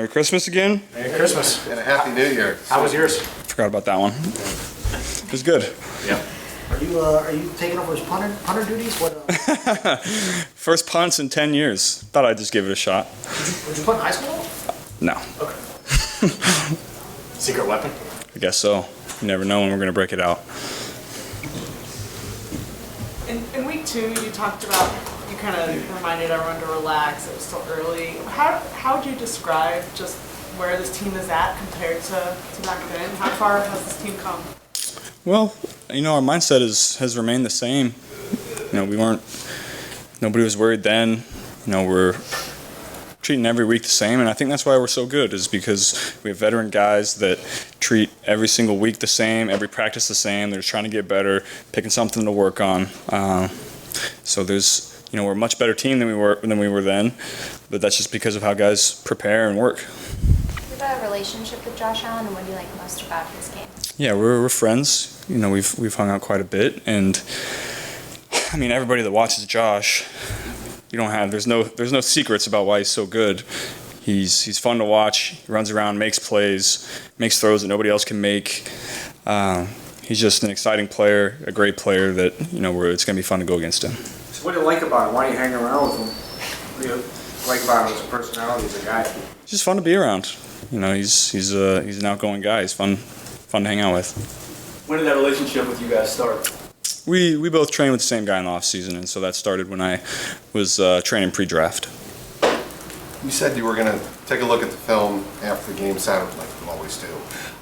Merry Christmas again. Merry Christmas. And a Happy New Year. How was yours? Forgot about that one. It was good. Yeah. Are you taking over his punter duties? What? First punts in 10 years. Thought I'd just give it a shot. Would you put in high school? No. Okay. Secret weapon? I guess so. You never know when we're going to break it out. In week 2, you talked about, you kind of reminded everyone to relax. It was still early. How would you describe just where this team is at compared to back then? How far has this team come? Well, our mindset has remained the same. Nobody was worried then. We're treating every week the same, and I think that's why we're so good, is because we have veteran guys that treat every single week the same, every practice the same. They're just trying to get better, picking something to work on. So we're a much better team than we were then, but that's just because of how guys prepare and work. Do you have a relationship with Josh Allen, and what do you like most about his game? Yeah, we're friends. We've hung out quite a bit, and everybody that watches Josh, there's no secrets about why he's so good. He's fun to watch. He runs around, makes plays, makes throws that nobody else can make. He's just an exciting player, a great player that it's going to be fun to go against him. So what do you like about him? Why do you hang around with him? What do you like about him as a personality, as a guy? It's just fun to be around. He's an outgoing guy. He's fun to hang out with. When did that relationship with you guys start? We both trained with the same guy in the off season, and so that started when I was training pre-draft. You said you were going to take a look at the film after the game Saturday, like you always do,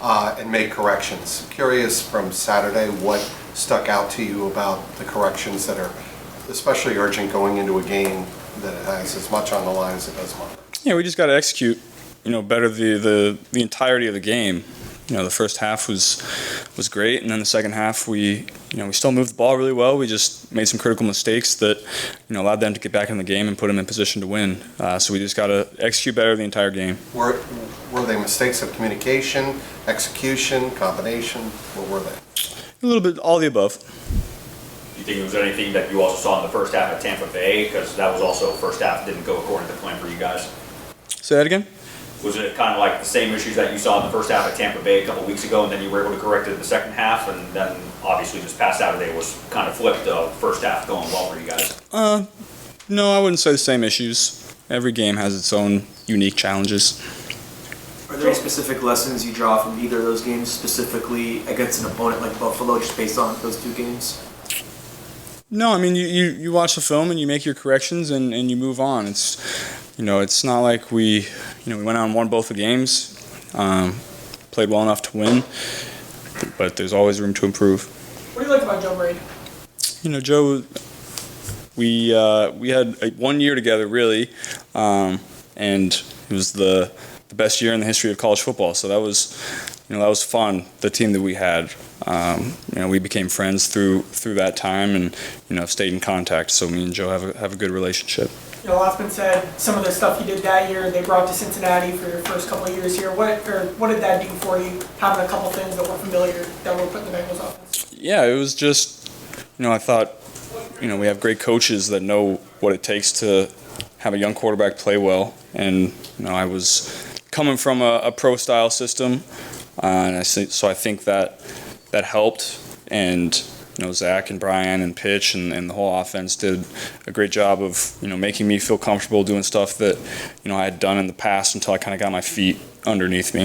and make corrections. Curious from Saturday, what stuck out to you about the corrections that are especially urgent going into a game that it has as much on the line as it does Monday? Yeah, we just got to execute, better the entirety of the game. The first half was great, and then the second half we still moved the ball really well. We just made some critical mistakes that allowed them to get back in the game and put them in position to win. So we just got to execute better the entire game. Were they mistakes of communication, execution, combination? What were they? A little bit, all the above. Do you think it was anything that you also saw in the first half at Tampa Bay? Because that was also first half didn't go according to plan for you guys. Say that again? Was it kind of like the same issues that you saw in the first half at Tampa Bay a couple weeks ago, and then you were able to correct it in the second half, and then obviously this past Saturday was kind of flipped, first half going well for you guys? No, I wouldn't say the same issues. Every game has its own unique challenges. Are there any specific lessons you draw from either of those games, specifically against an opponent like Buffalo, just based on those two games? No, you watch the film and you make your corrections and you move on. It's not like we went out and won both the games, played well enough to win, but there's always room to improve. What do you like about Joe Burrow? Joe, we had 1 year together really, and it was the best year in the history of college football. So that was fun. The team that we had, we became friends through that time, and have stayed in contact. So me and Joe have a good relationship. A lot's been said. Some of the stuff you did that year, they brought to Cincinnati for your first couple of years here. What did that do for you? Having a couple things that were familiar that were put in the Bengals offense. Yeah, it was just, I thought, we have great coaches that know what it takes to have a young quarterback play well, and I was coming from a pro style system, and so I think that helped, and. Zach and Brian and Pitch and the whole offense did a great job of, making me feel comfortable doing stuff that, I had done in the past until I kind of got my feet underneath me.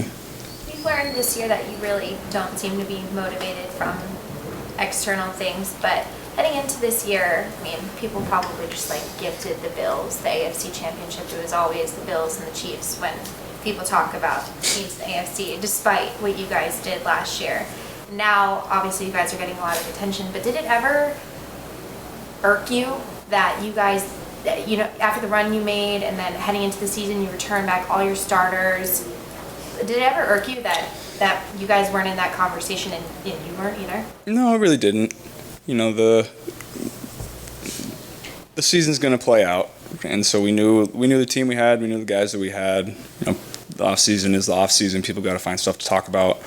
You've learned this year that you really don't seem to be motivated from external things, but heading into this year, people probably just gifted the Bills the AFC Championship. It was always the Bills and the Chiefs when people talk about teams in the AFC, despite what you guys did last year. Now, obviously, you guys are getting a lot of attention, but did it ever irk you that you guys, after the run you made and then heading into the season, you returned back all your starters? Did it ever irk you that you guys weren't in that conversation and you weren't either? No, it really didn't. The season's going to play out, and so we knew the team we had, we knew the guys that we had. The off season is the off season. People got to find stuff to talk about.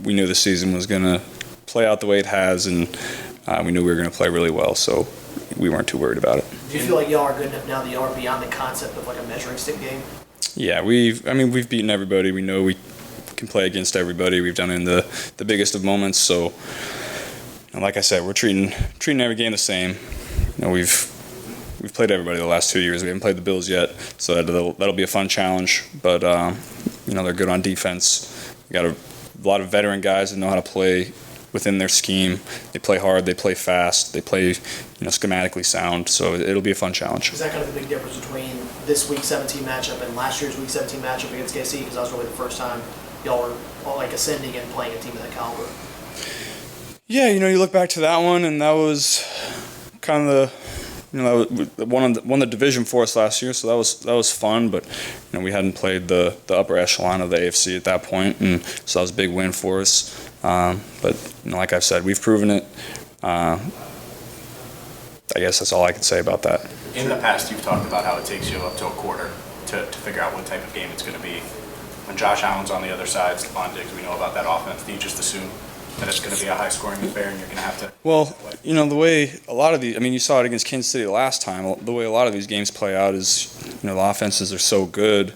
We knew the season was going to play out the way it has, and we knew we were going to play really well, so we weren't too worried about it. Do you feel like y'all are good enough now that y'all are beyond the concept of a measuring stick game? Yeah, we've beaten everybody. We know we can play against everybody. We've done it in the biggest of moments. So, like I said, we're treating every game the same. We've played everybody the last 2 years. We haven't played the Bills yet, so that'll be a fun challenge. But they're good on defense. We got a lot of veteran guys that know how to play within their scheme. They play hard. They play fast. They play schematically sound. So it'll be a fun challenge. Is that kind of the big difference between this Week 17 matchup and last year's Week 17 matchup against KC? Because that was really the first time y'all were like ascending and playing a team of that caliber. Yeah, you look back to that one, and that was kind of won the division for us last year, so that was fun. But we hadn't played the upper echelon of the AFC at that point, and so that was a big win for us. But like I've said, we've proven it. I guess that's all I can say about that. In the past, you've talked about how it takes you up to a quarter to figure out what type of game it's going to be. When Josh Allen's on the other side, Stephon Diggs, we know about that offense. Do you just assume that it's going to be a high-scoring affair and you're going to have to? Well, the way a lot of you saw it against Kansas City last time. The way a lot of these games play out is, the offenses are so good,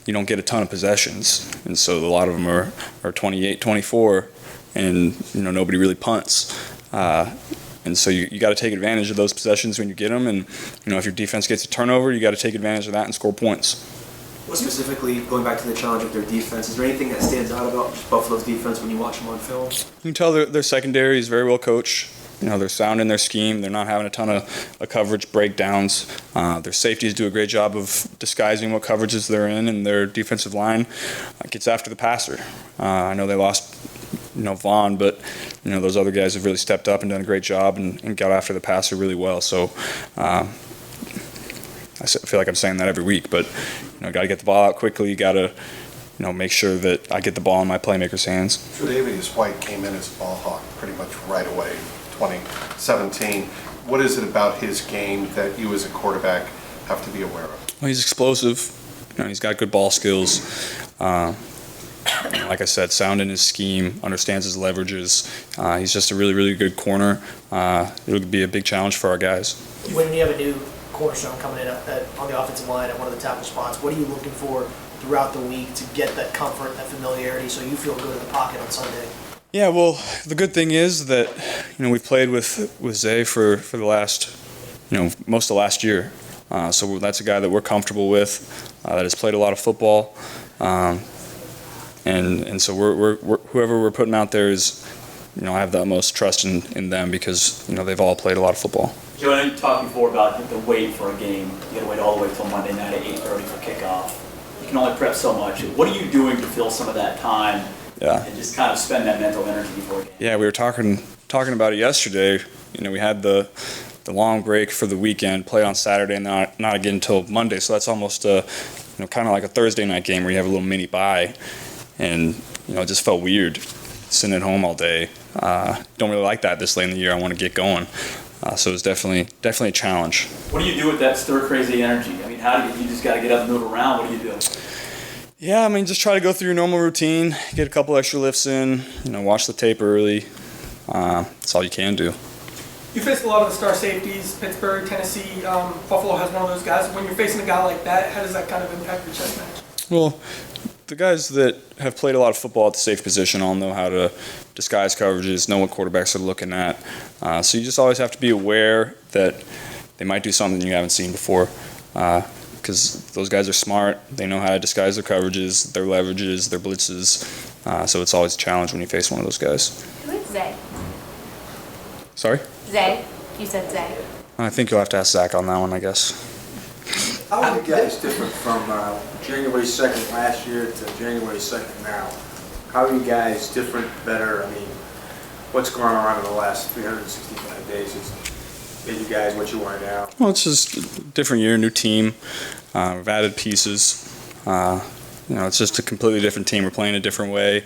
you don't get a ton of possessions, and so a lot of them are 28-24, and nobody really punts. And so you got to take advantage of those possessions when you get them, and if your defense gets a turnover, you got to take advantage of that and score points. What specifically, going back to the challenge of their defense, is there anything that stands out about Buffalo's defense when you watch them on film? You can tell their secondary is very well coached. They're sound in their scheme. They're not having a ton of coverage breakdowns. Their safeties do a great job of disguising what coverages they're in, and their defensive line gets after the passer. I know they lost Vaughn, but those other guys have really stepped up and done a great job and got after the passer really well. So I feel like I'm saying that every week, but got to get the ball out quickly. You got to make sure that I get the ball in my playmakers' hands. Tre'Davious White came in as a ball hawk pretty much right away, 2017. What is it about his game that you as a quarterback have to be aware of? Well, he's explosive. He's got good ball skills. Like I said, sound in his scheme, understands his leverages. He's just a really, really good corner. It'll be a big challenge for our guys. When you have a new cornerstone coming in on the offensive line at one of the tackle spots, what are you looking for throughout the week to get that comfort, that familiarity, so you feel good in the pocket on Sunday? Yeah, well, the good thing is that we've played with Zay for the last most of last year, so that's a guy that we're comfortable with, that has played a lot of football, and so we're whoever we're putting out there is I have the utmost trust in them because they've all played a lot of football. Joe, I know you talked before about the wait for a game. You got to wait all the way till Monday night at 8:30 for kickoff. You can only prep so much. What are you doing to fill some of that time? Yeah. And just kind of spend that mental energy before a game? Yeah, we were talking about it yesterday. We had the long break for the weekend, play on Saturday, and not again until Monday. So that's almost kind of like a Thursday night game where you have a little mini bye, and it just felt weird sitting at home all day. Don't really like that this late in the year. I want to get going. So it's definitely a challenge. What do you do with that stir crazy energy? How do you just got to get up and move around? What do you do? Yeah, just try to go through your normal routine, get a couple extra lifts in, watch the tape early. That's all you can do. You faced a lot of the star safeties, Pittsburgh, Tennessee. Buffalo has one of those guys. When you're facing a guy like that, how does that kind of impact your chess match? Well, the guys that have played a lot of football at the safe position all know how to disguise coverages, know what quarterbacks are looking at. So you just always have to be aware that they might do something you haven't seen before. Because those guys are smart. They know how to disguise their coverages, their leverages, their blitzes. So it's always a challenge when you face one of those guys. Who is Zay? Sorry? Zay? You said Zay. I think you'll have to ask Zach on that one, I guess. How are you guys different from January 2nd last year to January 2nd now? How are you guys different, better? What's going on in the last 365 days? Is you guys what you are now? Well, it's just a different year, new team. We've added pieces. It's just a completely different team. We're playing a different way.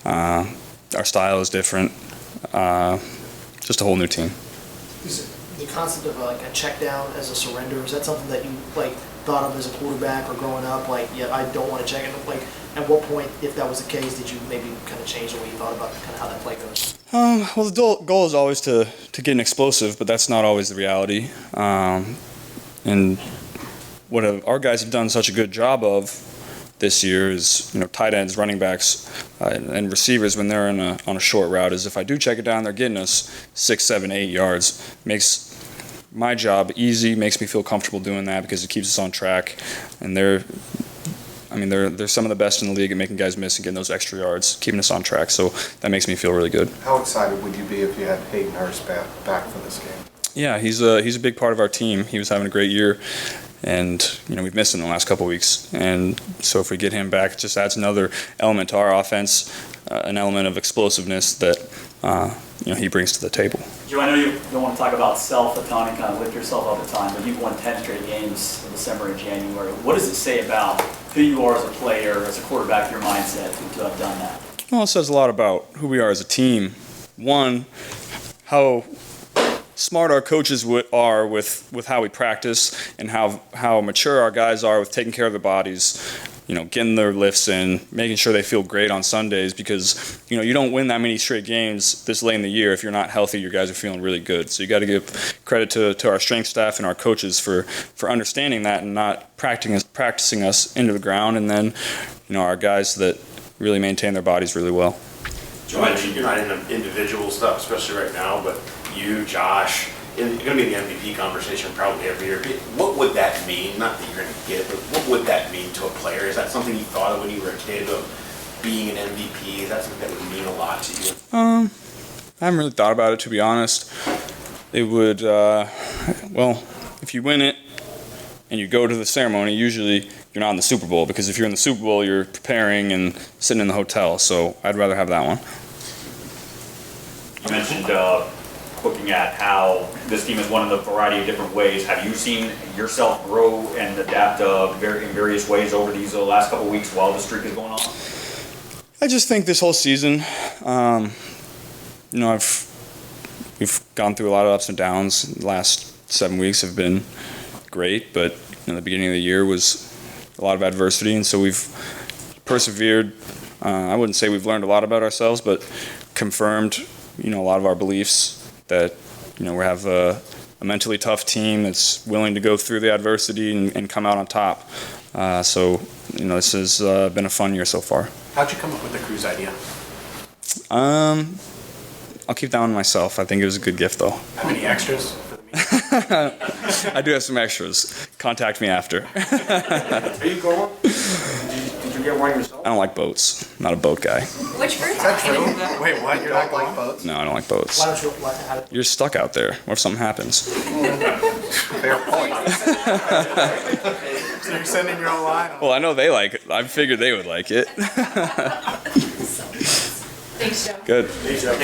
Our style is different. Just a whole new team. Is the concept of a check down as a surrender, is that something that you thought of as a quarterback or growing up? I don't want to check it. At what point, if that was the case, did you maybe kind of change the way you thought about kind of how that play goes? Well, the goal is always to get an explosive, but that's not always the reality. And what our guys have done such a good job of this year is, tight ends, running backs, and receivers when they're on a short route is if I do check it down, they're getting us 6, 7, 8 yards. Makes my job easy, makes me feel comfortable doing that because it keeps us on track. And they're some of the best in the league at making guys miss and getting those extra yards, keeping us on track. So that makes me feel really good. How excited would you be if you had Hayden Hurst back for this game? Yeah, he's a big part of our team. He was having a great year, and we've missed him the last couple of weeks. And so if we get him back, it just adds another element to our offense, an element of explosiveness that he brings to the table. Joe, I know you don't want to talk about self a ton and kind of lift yourself all the time, but you've won 10 straight games in December and January. What does it say about who you are as a player, as a quarterback, your mindset to have done that? Well, it says a lot about who we are as a team. One, how smart our coaches are with how we practice and how mature our guys are with taking care of their bodies, getting their lifts in, making sure they feel great on Sundays because, you don't win that many straight games this late in the year if you're not healthy. Your guys are feeling really good. So you got to give credit to our strength staff and our coaches for understanding that and not practicing us into the ground. And then, our guys that really maintain their bodies really well. Joe, you're not in the individual stuff, especially right now, but you, Josh, you're going to be in the MVP conversation probably every year. What would that mean? Not that you're going to get, but what would that mean to a player? Is that something you thought of when you were a kid, of being an MVP? Is that something that would mean a lot to you? I haven't really thought about it, to be honest. It would, if you win it and you go to the ceremony, usually you're not in the Super Bowl, because if you're in the Super Bowl, you're preparing and sitting in the hotel. So I'd rather have that one. You mentioned looking at how this team has won in a variety of different ways. Have you seen yourself grow and adapt in various ways over these last couple of weeks while the streak is going on? I just think this whole season, we've gone through a lot of ups and downs. The last 7 weeks have been great, but the beginning of the year was a lot of adversity, and so we've persevered. I wouldn't say we've learned a lot about ourselves, but confirmed, a lot of our beliefs that, we have a mentally tough team that's willing to go through the adversity and come out on top. So this has been a fun year so far. How'd you come up with the cruise idea? I'll keep that one to myself. I think it was a good gift, though. Have any extras for the meeting? I do have some extras. Contact me after. Are you going? Did you get one yourself? I don't like boats. I'm not a boat guy. Which group? Is that true? Wait, what? You're not like boats? No, I don't like boats. Why don't you, You're stuck out there. What if something happens? Fair point. So you're sending your own line? Well, I know they like it. I figured they would like it. Thanks, Joe. Good. Thanks, Joe.